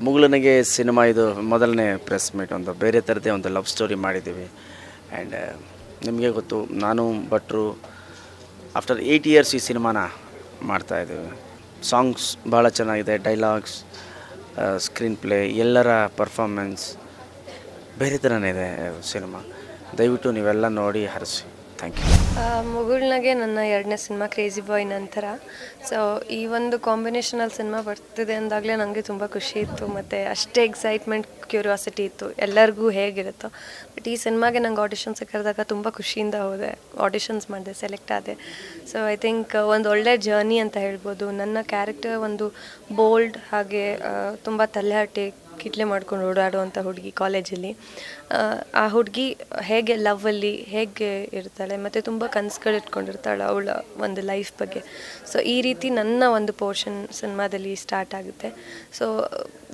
ಮುಗುಳನಿಗೆ cinema ಇದು ಮೊದಲನೇ press meet, ಒಂದು ಬೇರೆ ಥರದೇ ಒಂದು ಲವ್ ಸ್ಟೋರಿ ಮಾಡಿದ್ದೀವಿ. ಆ್ಯಂಡ್ ನಿಮಗೆ ಗೊತ್ತು, ನಾನು ಭಟ್ರು ಆಫ್ಟರ್ 8 ಇಯರ್ಸ್ ಈ ಸಿನಿಮಾನ ಮಾಡ್ತಾಯಿದ್ದೀವಿ. ಸಾಂಗ್ಸ್ ಭಾಳ ಚೆನ್ನಾಗಿದೆ, ಡೈಲಾಗ್ಸ್, ಸ್ಕ್ರೀನ್ ಪ್ಲೇ, ಎಲ್ಲರ ಪರ್ಫಾರ್ಮೆನ್ಸ್ ಬೇರೆ ಥರನೇ ಇದೆ ಸಿನಿಮಾ. ದಯವಿಟ್ಟು ನೀವೆಲ್ಲ ನೋಡಿ ಹರಿಸಿ. Thank you. ಮುಗುಳ್ನಾಗೆ ನನ್ನ 2ನೇ ಸಿನಿಮಾ ಕ್ರೇಜಿ ಬಾಯ್ ನಂತರ. ಸೊ ಈ ಒಂದು ಕಾಂಬಿನೇಷನಲ್ಲಿ ಸಿನಿಮಾ ಬರ್ತಿದೆ ಅಂದಾಗಲೇ ನನಗೆ ತುಂಬ ಖುಷಿ ಇತ್ತು, ಮತ್ತು ಅಷ್ಟೇ ಎಕ್ಸೈಟ್ಮೆಂಟ್, ಕ್ಯೂರಿಯಾಸಿಟಿ ಇತ್ತು ಎಲ್ಲರಿಗೂ ಹೇಗಿರುತ್ತೋ. ಬಟ್ ಈ ಸಿನಿಮಾಗೆ ನಂಗೆ ಆಡಿಷನ್ಸ್ ಕರೆದಾಗ ತುಂಬ ಖುಷಿಯಿಂದ ಹೋದೆ, ಆಡಿಷನ್ಸ್ ಮಾಡಿದೆ, ಸೆಲೆಕ್ಟ್ ಆದೆ. ಸೊ ಐ ಥಿಂಕ್ ಒಂದು ಒಳ್ಳೆ ಜರ್ನಿ ಅಂತ ಹೇಳ್ಬೋದು. ನನ್ನ ಕ್ಯಾರೆಕ್ಟರ್ ಒಂದು ಬೋಲ್ಡ್, ಹಾಗೆ ತುಂಬ ತಲೆಹರಟೆ, ಕಿಟ್ಲೆ ಮಾಡ್ಕೊಂಡು ಓಡಾಡುವಂಥ ಹುಡುಗಿ ಕಾಲೇಜಲ್ಲಿ. ಆ ಹುಡುಗಿ ಹೇಗೆ ಲವ್ವಲ್ಲಿ ಹೇಗೆ ಇರ್ತಾಳೆ ಮತ್ತು ತುಂಬ ಕನಸುಗಳು ಇಟ್ಕೊಂಡಿರ್ತಾಳೆ ಅವಳ ಒಂದು ಲೈಫ್ ಬಗ್ಗೆ. ಸೊ ಈ ರೀತಿ ನನ್ನ ಒಂದು ಪೋರ್ಷನ್ ಸಿನಿಮಾದಲ್ಲಿ ಸ್ಟಾರ್ಟ್ ಆಗುತ್ತೆ. ಸೊ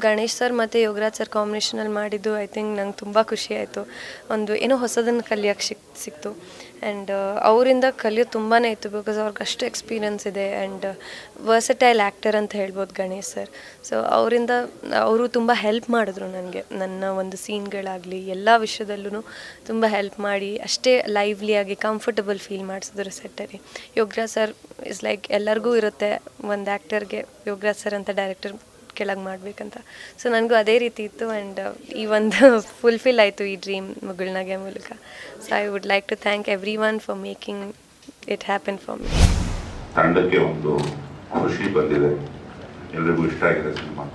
ಗಣೇಶ್ ಸರ್ ಮತ್ತು ಯೋಗರಾಜ್ ಸರ್ ಕಾಂಬಿನೇಷನಲ್ಲಿ ಮಾಡಿದ್ದು ಐ ಥಿಂಕ್ ನಂಗೆ ತುಂಬ ಖುಷಿ ಆಯಿತು. ಒಂದು ಏನೋ ಹೊಸದನ್ನು ಕಲಿಯೋಕ್ಕೆ ಸಿಕ್ತು. ಆ್ಯಂಡ್ ಅವರಿಂದ ಕಲಿಯೋದು ತುಂಬಾ ಇತ್ತು, ಬಿಕಾಸ್ ಅವ್ರಿಗೆ ಅಷ್ಟು ಎಕ್ಸ್ಪೀರಿಯನ್ಸ್ ಇದೆ. ಆ್ಯಂಡ್ ವರ್ಸಟೈಲ್ ಆ್ಯಕ್ಟರ್ ಅಂತ ಹೇಳ್ಬೋದು ಗಣೇಶ್ ಸರ್. ಸೊ ಅವರಿಂದ ಅವರು ತುಂಬ ಹೆಲ್ಪ್ ಮಾಡಿದ್ರು ನನಗೆ, ನನ್ನ ಒಂದು ಸೀನ್ಗಳಾಗಲಿ ಎಲ್ಲ ವಿಷಯದಲ್ಲೂ ತುಂಬ ಹೆಲ್ಪ್ ಮಾಡಿ ಅಷ್ಟೇ ಲೈವ್ಲಿಯಾಗಿ ಕಂಫರ್ಟಬಲ್ ಫೀಲ್ ಮಾಡಿಸಿದ್ರು ಸೆಟ್ಟಲ್ಲಿ. ಯೋಗರಾಜ್ ಸರ್ ಇಸ್ ಲೈಕ್ ಎಲ್ಲರಿಗೂ ಇರುತ್ತೆ ಒಂದು ಆ್ಯಕ್ಟರ್ಗೆ ಯೋಗರಾಜ್ ಸರ್ ಅಂತ ಡೈರೆಕ್ಟರ್ ಕೆಳಗೆ ಮಾಡಬೇಕಂತ. ಸೊ ನನಗೂ ಅದೇ ರೀತಿ ಇತ್ತು. ಆ್ಯಂಡ್ ಈ ಒಂದು ಫುಲ್ಫಿಲ್ ಆಯಿತು ಈ ಡ್ರೀಮ್ ಮುಗುಳ್ನಾಗೆ ಮೂಲಕ. So I would like to thank everyone for making it happen for me. ತಂಡಕ್ಕೆ ಒಂದು ಖುಷಿ ಬಂದಿದೆ, ಎಲ್ರಿಗೂ ಇಷ್ಟ ಆಗಿದೆ ಸಿನಿಮಾ.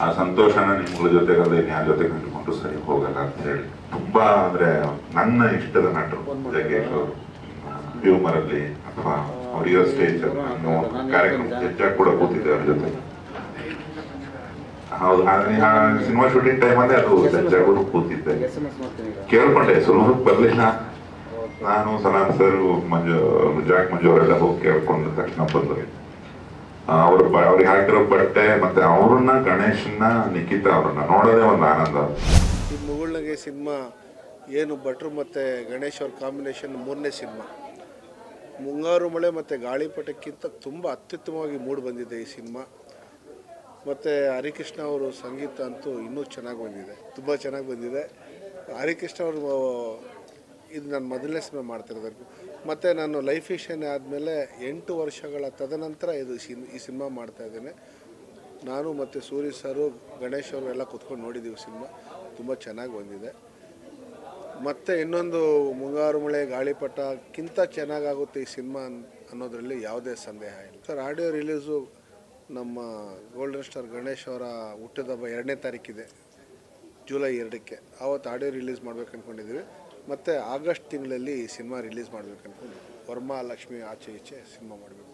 ಆ ಸಂತೋಷನ ನಿಮ್ಗಳ ಜೊತೆಗಲ್ಲ ಇನ್ಯಾರ ಜೊತೆ ಕಂಡುಕೊಂಡು ಸರಿ ಹೋಗಲ್ಲ ಅಂತ ಹೇಳಿ. ತುಂಬ ಅಂದರೆ ನನ್ನ ಇಷ್ಟದ ನಟರು ಜಗ್ಗೇಶ್ ಅವರು ಹ್ಯೂಮರಲ್ಲಿ ಅಥವಾ ಅವರಿರೋ ಸ್ಟೇಜ್ ಕಾರ್ಯಕ್ರಮ ಹೆಚ್ಚಾಗಿ ಕೂಡ ಕೂತಿದ್ದೆ ಅವ್ರ ಜೊತೆ. ಹೌದು, ಸಿನಿಮಾ ಶೂಟಿಂಗ್ ಟೈಮಲ್ಲಿ ಅದು ಹೆಚ್ಚಾಗಿ ಕೂತಿದ್ದೆ, ಕೇಳ್ಕೊಂಡೆ. ಸ್ವಲ್ಪ ಬರಲಿಲ್ಲ, ನಾನು ಸನಾನ್ ಸರ್ ಜಾಕ್ ಮಂಜು ಅವರೆಲ್ಲ ಹೋಗಿ ಕೇಳ್ಕೊಂಡ ತಕ್ಷಣ ಬಂದರು. ಅವ್ರಿಗೆ ಹಾಕಿರೋ ಬಟ್ಟೆ ಮತ್ತೆ ಅವ್ರನ್ನ, ಗಣೇಶನ್ನ, ನಿಖಿತಾ ಅವ್ರನ್ನ ನೋಡೋದೇ ಒಂದು ಆನಂದ. ಈ ಮುಗುಳ್ನಾಗೆ ಸಿನಿಮಾ ಏನು ಭಟ್ರು ಮತ್ತು ಗಣೇಶ್ ಅವ್ರ ಕಾಂಬಿನೇಷನ್ 3ನೇ ಸಿನಿಮಾ. ಮುಂಗಾರು ಮಳೆ ಮತ್ತು ಗಾಳಿಪಟಕ್ಕಿಂತ ತುಂಬ ಅತ್ಯುತ್ತಮವಾಗಿ ಮೂಡಿ ಬಂದಿದೆ ಈ ಸಿನಿಮಾ. ಮತ್ತು ಹರಿಕೃಷ್ಣ ಅವರು ಸಂಗೀತ ಅಂತೂ ಇನ್ನೂ ಚೆನ್ನಾಗಿ ಬಂದಿದೆ, ತುಂಬ ಚೆನ್ನಾಗಿ ಬಂದಿದೆ. ಹರಿಕೃಷ್ಣ ಅವರು ಇದು ನಾನು ಮೊದಲನೇ ಸಿನಿಮಾ ಮಾಡ್ತಿರೋದಕ್ಕೂ, ಮತ್ತು ನಾನು ಲೈಫ್ ಇಶ್ಯನ್ ಆದಮೇಲೆ 8 ವರ್ಷಗಳ ತದನಂತರ ಈ ಸಿನಿಮಾ ಮಾಡ್ತಾಯಿದ್ದೇನೆ. ನಾನು ಮತ್ತು ಸೂರಿ ಸರು, ಗಣೇಶ್ ಅವರು ಎಲ್ಲ ಕೂತ್ಕೊಂಡು ನೋಡಿದ್ದೀವಿ. ಸಿನಿಮಾ ತುಂಬ ಚೆನ್ನಾಗಿ ಬಂದಿದೆ. ಮತ್ತು ಇನ್ನೊಂದು ಮುಂಗಾರು ಮಳೆ ಗಾಳಿಪಟಕ್ಕಿಂತ ಚೆನ್ನಾಗಾಗುತ್ತೆ ಈ ಸಿನಿಮಾ ಅನ್ನೋದರಲ್ಲಿ ಯಾವುದೇ ಸಂದೇಹ ಇಲ್ಲ. ಸರ್, ಆಡಿಯೋ ರಿಲೀಸು ನಮ್ಮ ಗೋಲ್ಡನ್ ಸ್ಟಾರ್ ಗಣೇಶ್ ಅವರ ಹುಟ್ಟಿದಬ್ಬ 2ನೇ ತಾರೀಕಿದೆ, ಜುಲೈ 2ಕ್ಕೆ. ಆವತ್ತು ಆಡಿಯೋ ರಿಲೀಸ್ ಮಾಡ್ಬೇಕು ಅಂದ್ಕೊಂಡಿದ್ದೀವಿ. ಮತ್ತು ಆಗಸ್ಟ್ ತಿಂಗಳಲ್ಲಿ ಸಿನಿಮಾ ರಿಲೀಸ್ ಮಾಡ್ಬೇಕು ಅಂದ್ಕೊಂಡು ವರ್ಮಾ ಲಕ್ಷ್ಮಿ ಆಚೆ ಈಚೆ ಸಿನಿಮಾ ಮಾಡಬೇಕು.